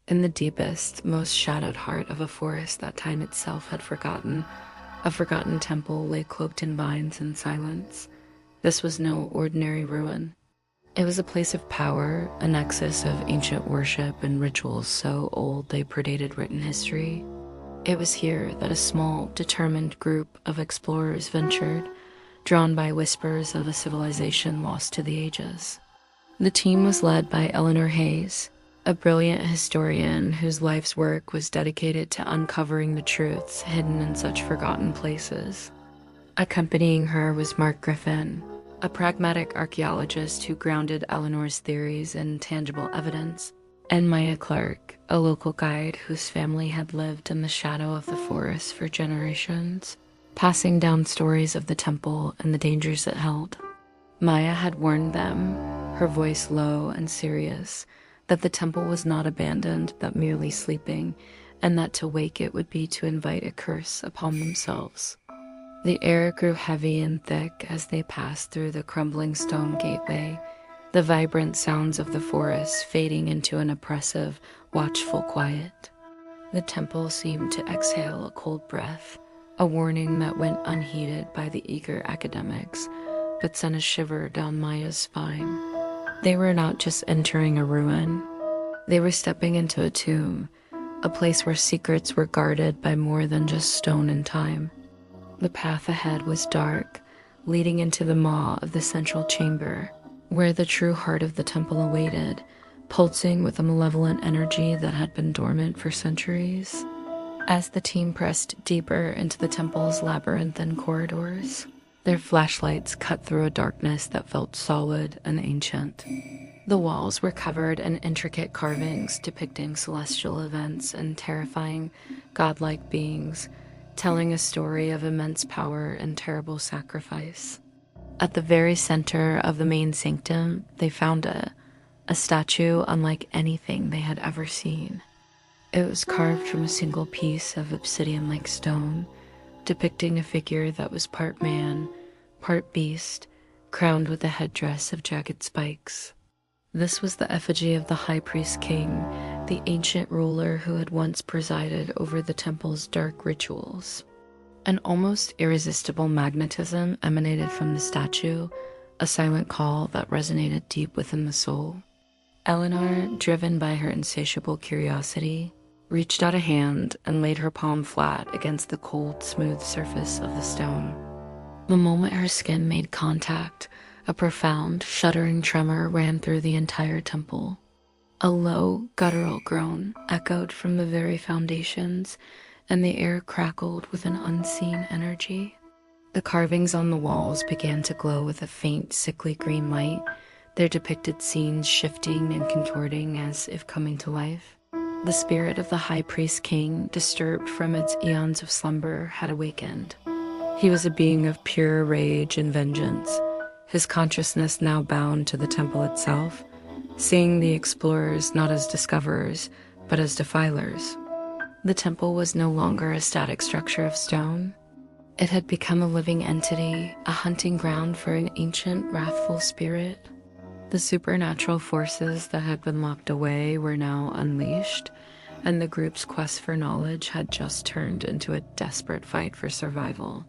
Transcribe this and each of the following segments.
In the deepest, most shadowed heart of a forest that time itself had forgotten, a forgotten temple lay cloaked in vines and silence. This was no ordinary ruin. It was a place of power, a nexus of ancient worship and rituals so old they predated written history. It was here that a small, determined group of explorers ventured, drawn by whispers of a civilization lost to the ages. The team was led by Eleanor Hayes, a brilliant historian whose life's work was dedicated to uncovering the truths hidden in such forgotten places. Accompanying her was Mark Griffin, a pragmatic archaeologist who grounded Eleanor's theories in tangible evidence, and Maya Clark, a local guide whose family had lived in the shadow of the forest for generations, passing down stories of the temple and the dangers it held. Maya had warned them, her voice low and serious, that the temple was not abandoned but merely sleeping, and that to wake it would be to invite a curse upon themselves. The air grew heavy and thick as they passed through the crumbling stone gateway, the vibrant sounds of the forest fading into an oppressive, watchful quiet. The temple seemed to exhale a cold breath, a warning that went unheeded by the eager academics, but sent a shiver down Maya's spine. They were not just entering a ruin. They were stepping into a tomb, a place where secrets were guarded by more than just stone and time. The path ahead was dark, leading into the maw of the central chamber, where the true heart of the temple awaited, pulsing with a malevolent energy that had been dormant for centuries. As the team pressed deeper into the temple's labyrinthine corridors, their flashlights cut through a darkness that felt solid and ancient. The walls were covered in intricate carvings depicting celestial events and terrifying, godlike beings, telling a story of immense power and terrible sacrifice. At the very center of the main sanctum, they found a statue unlike anything they had ever seen. It was carved from a single piece of obsidian-like stone, depicting a figure that was part man, part beast, crowned with a headdress of jagged spikes. This was the effigy of the high priest king, the ancient ruler who had once presided over the temple's dark rituals. An almost irresistible magnetism emanated from the statue, a silent call that resonated deep within the soul. Eleanor, driven by her insatiable curiosity, reached out a hand and laid her palm flat against the cold, smooth surface of the stone. The moment her skin made contact, a profound, shuddering tremor ran through the entire temple. A low, guttural groan echoed from the very foundations, and the air crackled with an unseen energy. The carvings on the walls began to glow with a faint, sickly green light, their depicted scenes shifting and contorting as if coming to life. The spirit of the high priest king, disturbed from its eons of slumber, had awakened. He was a being of pure rage and vengeance, his consciousness now bound to the temple itself, seeing the explorers not as discoverers, but as defilers. The temple was no longer a static structure of stone. It had become a living entity, a hunting ground for an ancient, wrathful spirit. The supernatural forces that had been locked away were now unleashed, and the group's quest for knowledge had just turned into a desperate fight for survival.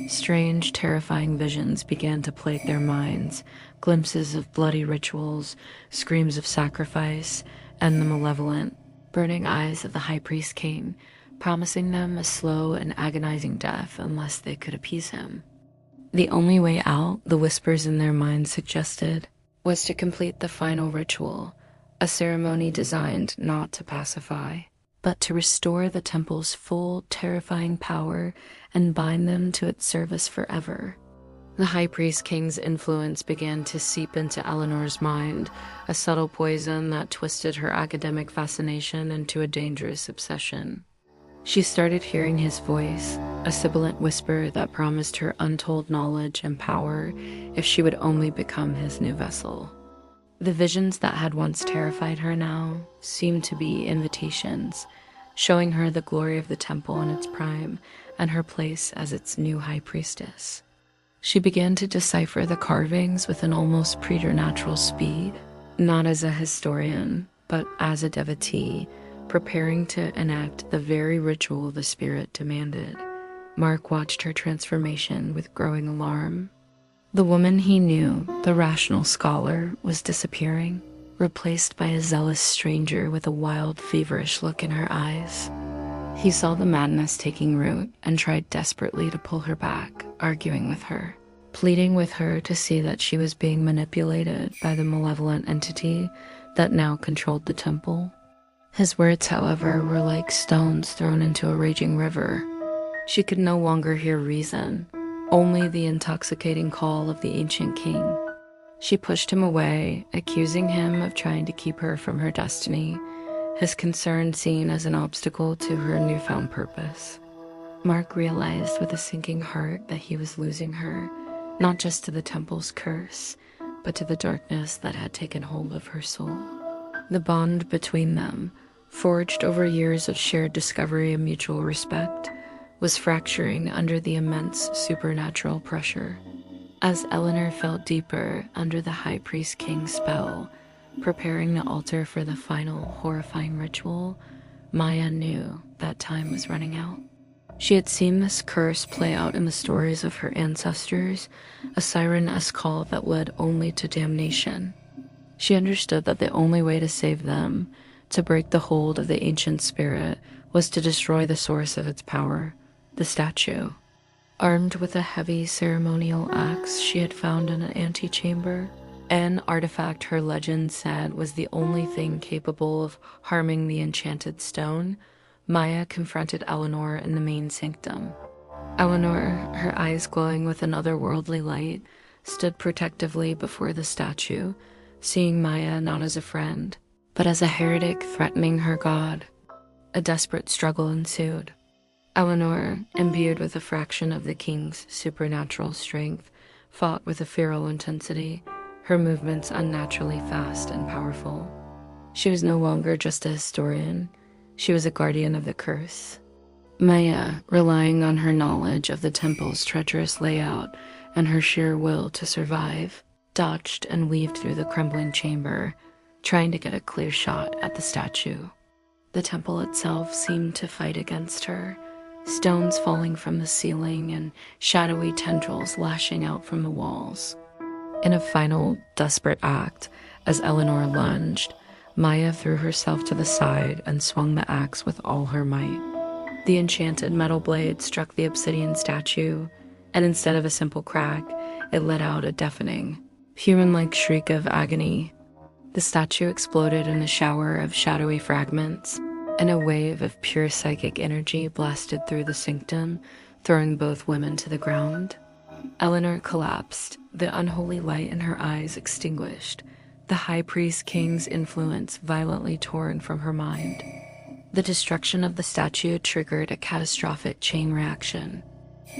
Strange, terrifying visions began to plague their minds, glimpses of bloody rituals, screams of sacrifice, and the malevolent, burning eyes of the high priest king, promising them a slow and agonizing death unless they could appease him. The only way out, the whispers in their minds suggested, was to complete the final ritual, a ceremony designed not to pacify, but to restore the temple's full, terrifying power and bind them to its service forever. The high priest king's influence began to seep into Eleanor's mind, a subtle poison that twisted her academic fascination into a dangerous obsession. She started hearing his voice, a sibilant whisper that promised her untold knowledge and power if she would only become his new vessel. The visions that had once terrified her now seemed to be invitations, showing her the glory of the temple in its prime and her place as its new high priestess. She began to decipher the carvings with an almost preternatural speed, not as a historian, but as a devotee, preparing to enact the very ritual the spirit demanded. Mark watched her transformation with growing alarm. The woman he knew, the rational scholar, was disappearing, replaced by a zealous stranger with a wild, feverish look in her eyes. He saw the madness taking root and tried desperately to pull her back, arguing with her, pleading with her to see that she was being manipulated by the malevolent entity that now controlled the temple. His words, however, were like stones thrown into a raging river. She could no longer hear reason, only the intoxicating call of the ancient king. She pushed him away, accusing him of trying to keep her from her destiny, his concern seen as an obstacle to her newfound purpose. Mark realized with a sinking heart that he was losing her, not just to the temple's curse, but to the darkness that had taken hold of her soul. The bond between them, forged over years of shared discovery and mutual respect, was fracturing under the immense supernatural pressure. As Eleanor felt deeper under the High Priest King's spell, preparing the altar for the final horrifying ritual, Maya knew that time was running out. She had seen this curse play out in the stories of her ancestors, a siren-esque call that led only to damnation. She understood that the only way to save them, to break the hold of the ancient spirit, was to destroy the source of its power, the statue. Armed with a heavy ceremonial axe she had found in an antechamber, an artifact her legend said was the only thing capable of harming the enchanted stone, Maya confronted Eleanor in the main sanctum. Eleanor, her eyes glowing with an otherworldly light, stood protectively before the statue, seeing Maya not as a friend, but as a heretic threatening her god. A desperate struggle ensued. Eleanor, imbued with a fraction of the king's supernatural strength, fought with a feral intensity, her movements unnaturally fast and powerful. She was no longer just a historian, she was a guardian of the curse. Maya, relying on her knowledge of the temple's treacherous layout and her sheer will to survive, dodged and weaved through the crumbling chamber, trying to get a clear shot at the statue. The temple itself seemed to fight against her, stones falling from the ceiling and shadowy tendrils lashing out from the walls. In a final, desperate act, as Eleanor lunged, Maya threw herself to the side and swung the axe with all her might. The enchanted metal blade struck the obsidian statue, and instead of a simple crack, it let out a deafening, human-like shriek of agony. The statue exploded in a shower of shadowy fragments, and a wave of pure psychic energy blasted through the sanctum, throwing both women to the ground. Eleanor collapsed, the unholy light in her eyes extinguished, the High Priest King's influence violently torn from her mind. The destruction of the statue triggered a catastrophic chain reaction.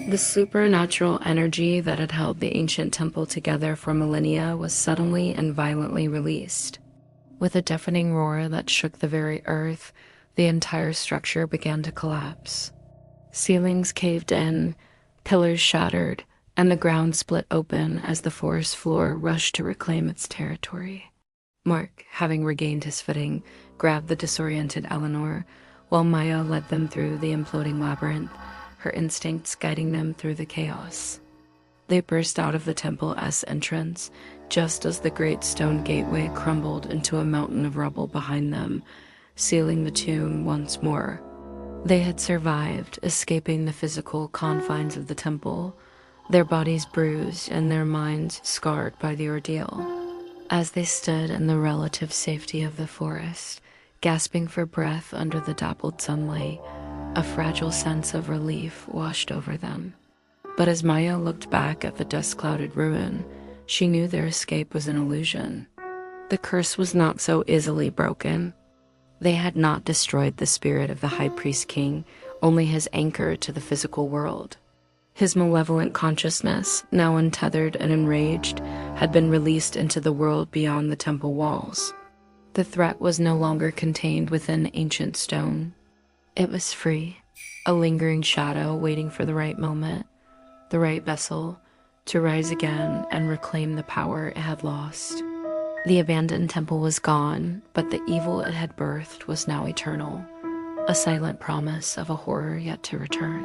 The supernatural energy that had held the ancient temple together for millennia was suddenly and violently released. With a deafening roar that shook the very earth, the entire structure began to collapse. Ceilings caved in, pillars shattered, and the ground split open as the forest floor rushed to reclaim its territory. Mark, having regained his footing, grabbed the disoriented Eleanor, while Maya led them through the imploding labyrinth, her instincts guiding them through the chaos. They burst out of the temple-esque entrance, just as the great stone gateway crumbled into a mountain of rubble behind them, sealing the tomb once more. They had survived, escaping the physical confines of the temple, their bodies bruised and their minds scarred by the ordeal. As they stood in the relative safety of the forest, gasping for breath under the dappled sunlight, a fragile sense of relief washed over them. But as Maya looked back at the dust-clouded ruin, she knew their escape was an illusion. The curse was not so easily broken. They had not destroyed the spirit of the High Priest King, only his anchor to the physical world. His malevolent consciousness, now untethered and enraged, had been released into the world beyond the temple walls. The threat was no longer contained within ancient stone. It was free, a lingering shadow waiting for the right moment, the right vessel, to rise again and reclaim the power it had lost. The abandoned temple was gone, but the evil it had birthed was now eternal, a silent promise of a horror yet to return.